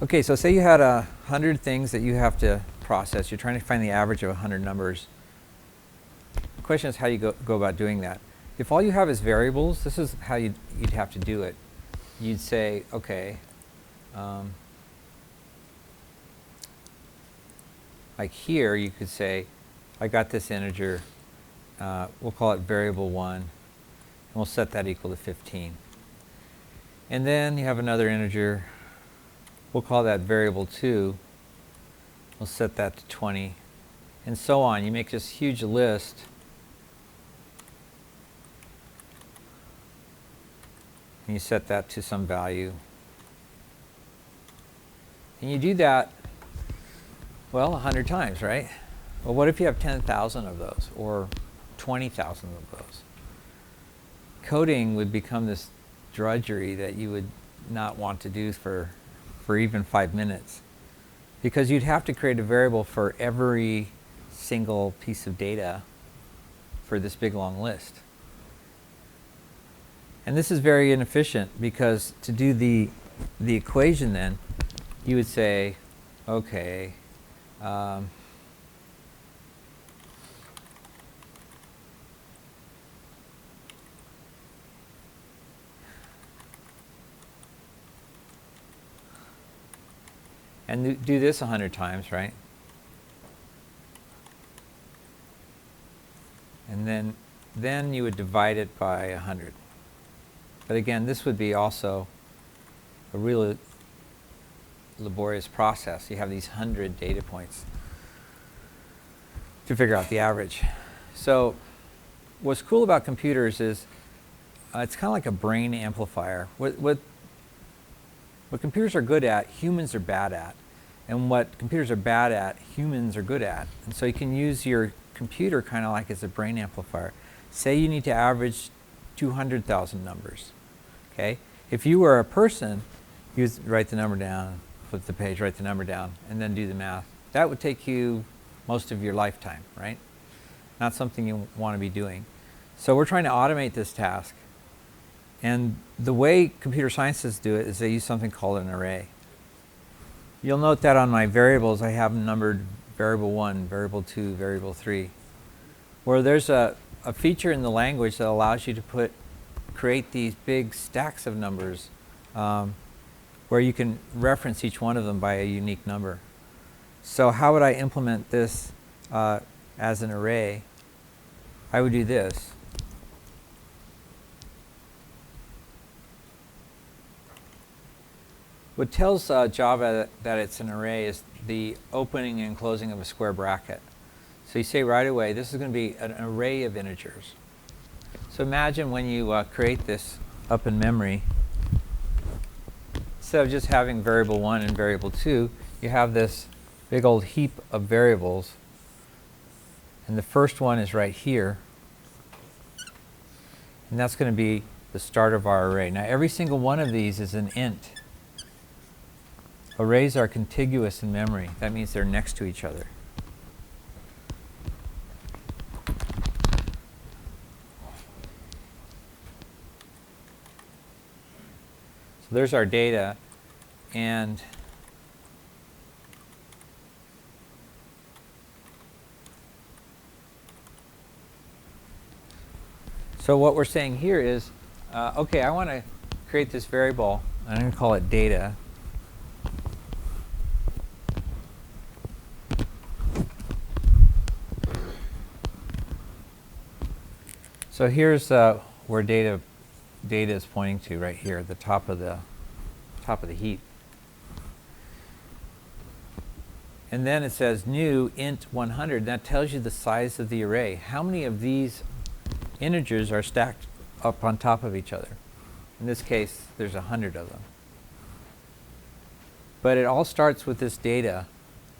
Okay, so say you had 100 things that you have to process. You're trying to find the average of 100 numbers. The question is how you go about doing that. If all you have is variables, this is how you'd have to do it. You'd say, okay, like here you could say, I got this integer, we'll call it variable 1, and we'll set that equal to 15. And then you have another integer, we'll call that variable 2, we'll set that to 20, and so on. You make this huge list. And you set that to some value. And you do that, well, 100 times, right? Well, what if you have 10,000 of those, or 20,000 of those? Coding would become this drudgery that you would not want to do for even 5 minutes. Because you'd have to create a variable for every single piece of data for this big long list. And this is very inefficient, because to do the equation then, you would say, okay, and do this 100 times, right? And then you would divide it by 100. But again, this would be also a really laborious process. You have these 100 data points to figure out the average. So what's cool about computers is it's kind of like a brain amplifier. What computers are good at, humans are bad at. And what computers are bad at, humans are good at. And so you can use your computer kind of like as a brain amplifier. Say you need to average 200,000 numbers. Okay? If you were a person, you would write the number down, flip the page, write the number down, and then do the math. That would take you most of your lifetime, right? Not something you want to be doing. So we're trying to automate this task. And the way computer scientists do it is they use something called an array. You'll note that on my variables, I have them numbered variable 1, variable 2, variable 3. Where there's a feature in the language that allows you to create these big stacks of numbers where you can reference each one of them by a unique number. So how would I implement this as an array? I would do this. What tells Java that it's an array is the opening and closing of a square bracket. So you say right away, this is going to be an array of integers. So imagine when you create this up in memory, instead of just having variable 1 and variable 2, you have this big old heap of variables. And the first one is right here. And that's going to be the start of our array. Now every single one of these is an int. Arrays are contiguous in memory. That means they're next to each other. So there's our data, and so what we're saying here is, okay, I want to create this variable, and I'm going to call it data. So here's where data is pointing to right here, the top of the heap. And then it says new int 100. That tells you the size of the array. How many of these integers are stacked up on top of each other? In this case, there's 100 of them. But it all starts with this data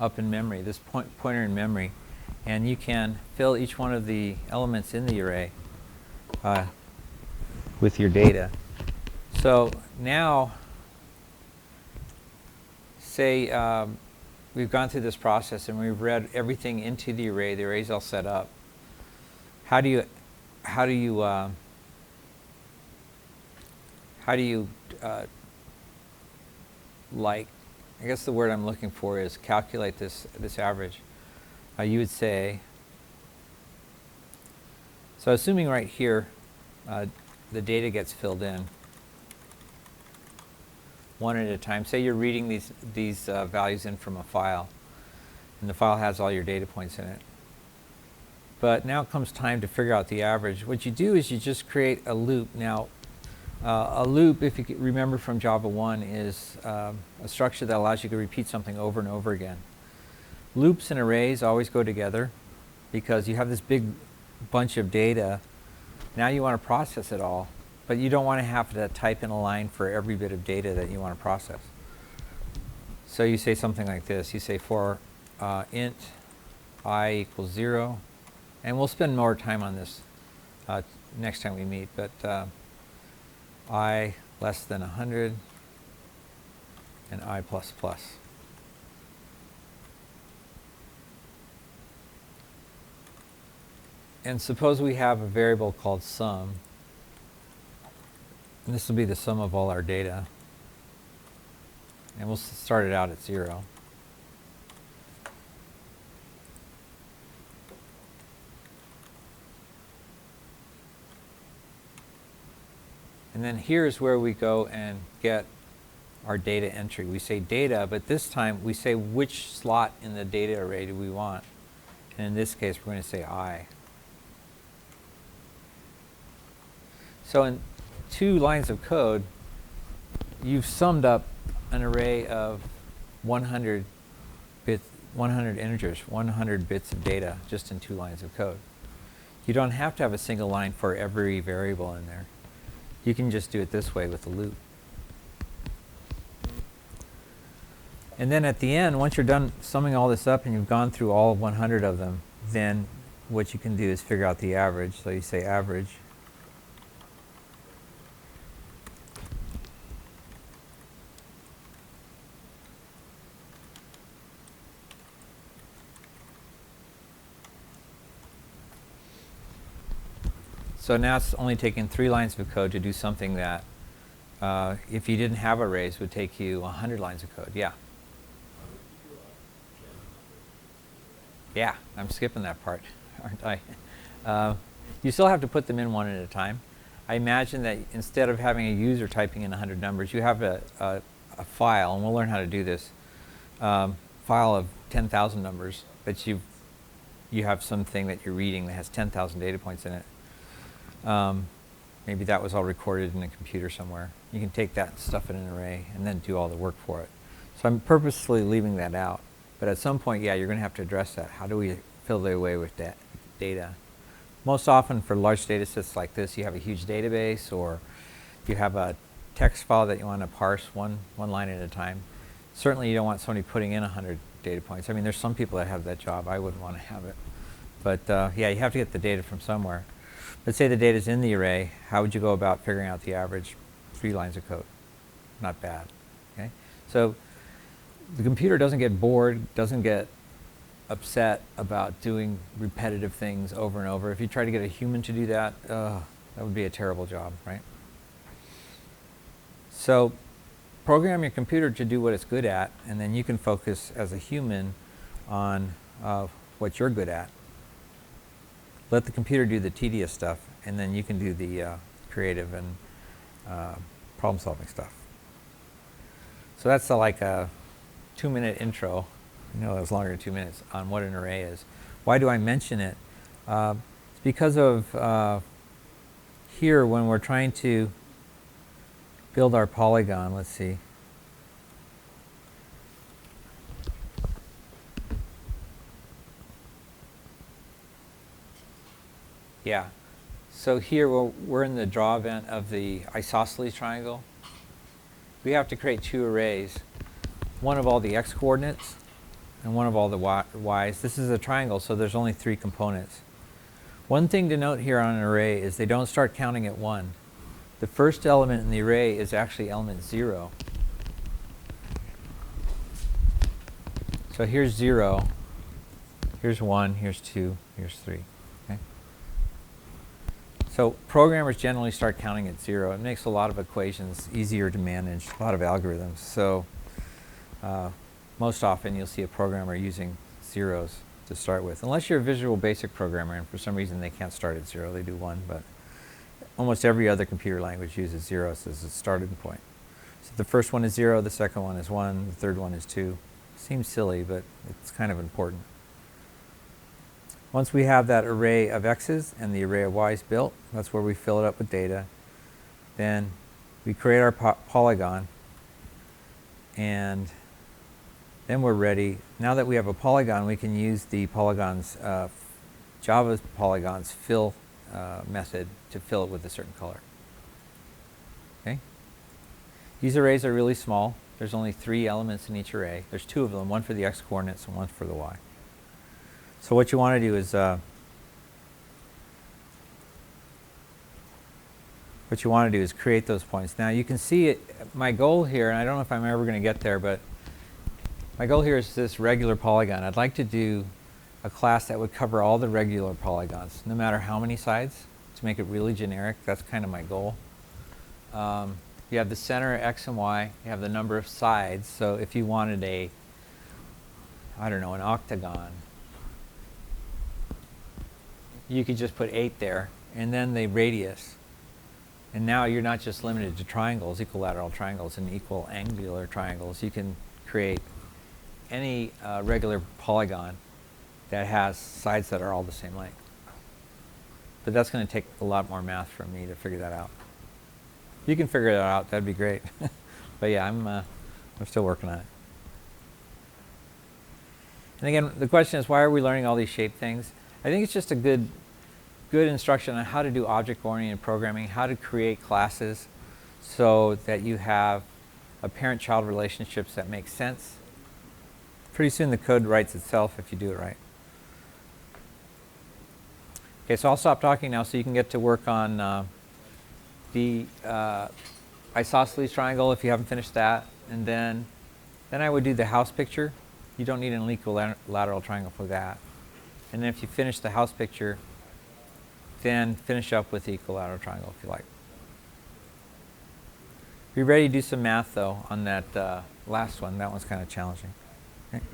up in memory, this pointer in memory, and you can fill each one of the elements in the array with your data. So now, say we've gone through this process and we've read everything into the array. The array's all set up. How do you like I guess the word I'm looking for is calculate this average. You would say, so assuming right here the data gets filled in one at a time. Say you're reading these values in from a file, and the file has all your data points in it. But now comes time to figure out the average. What you do is you just create a loop. Now, a loop, if you remember from Java 1, is a structure that allows you to repeat something over and over again. Loops and arrays always go together because you have this big bunch of data. Now you want to process it all, but you don't want to have to type in a line for every bit of data that you want to process. So you say something like this. You say for int I equals 0, and we'll spend more time on this next time we meet, but I less than 100 and I plus plus. And suppose we have a variable called sum, and this will be the sum of all our data, and we'll start it out at 0. And then here's where we go and get our data entry. We say data, but this time we say which slot in the data array do we want. And in this case, we're going to say I. So in 2 lines of code, you've summed up an array of 100 integers, 100 bits of data just in 2 lines of code. You don't have to have a single line for every variable in there. You can just do it this way with a loop. And then at the end, once you're done summing all this up and you've gone through all 100 of them, then what you can do is figure out the average. So you say average. So now it's only taken 3 lines of code to do something that, if you didn't have arrays, would take you 100 lines of code. Yeah. Yeah, I'm skipping that part, aren't I? You still have to put them in one at a time. I imagine that instead of having a user typing in 100 numbers, you have a file, and we'll learn how to do this, file of 10,000 numbers, but you have something that you're reading that has 10,000 data points in it. Maybe that was all recorded in a computer somewhere. You can take that and stuff in an array and then do all the work for it. So I'm purposely leaving that out. But at some point, yeah, you're going to have to address that. How do we fill the array with data? Most often for large data sets like this, you have a huge database, or you have a text file that you want to parse one line at a time. Certainly you don't want somebody putting in 100 data points. I mean, there's some people that have that job. I wouldn't want to have it. But yeah, you have to get the data from somewhere. Let's say the data is in the array. How would you go about figuring out the average? 3 lines of code. Not bad. Okay? So the computer doesn't get bored, doesn't get upset about doing repetitive things over and over. If you try to get a human to do that, that would be a terrible job, right? So program your computer to do what it's good at, and then you can focus as a human on what you're good at. Let the computer do the tedious stuff, and then you can do the creative and problem-solving stuff. So that's like a 2-minute intro. I know that was longer than 2 minutes on what an array is. Why do I mention it? It's because of here when we're trying to build our polygon. Let's see. Yeah. So here we're in the draw event of the isosceles triangle. We have to create 2 arrays, one of all the x coordinates and one of all the y's. This is a triangle, so there's only 3 components. One thing to note here on an array is they don't start counting at 1. The first element in the array is actually element 0. So here's 0, here's 1, here's 2, here's 3. Okay? So programmers generally start counting at 0. It makes a lot of equations easier to manage, a lot of algorithms. So most often you'll see a programmer using zeros to start with, unless you're a Visual Basic programmer and for some reason they can't start at 0, they do 1, but almost every other computer language uses zeros as a starting point. So the first one is 0, the second one is 1, the third one is 2. Seems silly, but it's kind of important. Once we have that array of x's and the array of y's built, that's where we fill it up with data. Then we create our polygon, and then we're ready. Now that we have a polygon, we can use the polygons, Java's polygons fill method to fill it with a certain color. Okay? These arrays are really small. There's only 3 elements in each array. There's 2 of them, one for the x coordinates and one for the y. So what you want to do is create those points. Now you can see it, my goal here, and I don't know if I'm ever going to get there, but my goal here is this regular polygon. I'd like to do a class that would cover all the regular polygons, no matter how many sides, to make it really generic. That's kind of my goal. You have the center x and y. You have the number of sides. So if you wanted an octagon, you could just put 8 there, and then the radius. And now you're not just limited to triangles, equilateral triangles, and equal angular triangles. You can create any regular polygon that has sides that are all the same length. But that's going to take a lot more math from me to figure that out. You can figure that out, that'd be great. But yeah, I'm still working on it. And again, the question is, why are we learning all these shape things? I think it's just a good instruction on how to do object-oriented programming, how to create classes so that you have a parent-child relationships that make sense. Pretty soon the code writes itself if you do it right. Okay, so I'll stop talking now so you can get to work on the isosceles triangle if you haven't finished that. And then I would do the house picture. You don't need an equilateral triangle for that. And then if you finish the house picture, then finish up with the equilateral triangle if you like. Be ready to do some math though on that last one. That one's kind of challenging. Okay.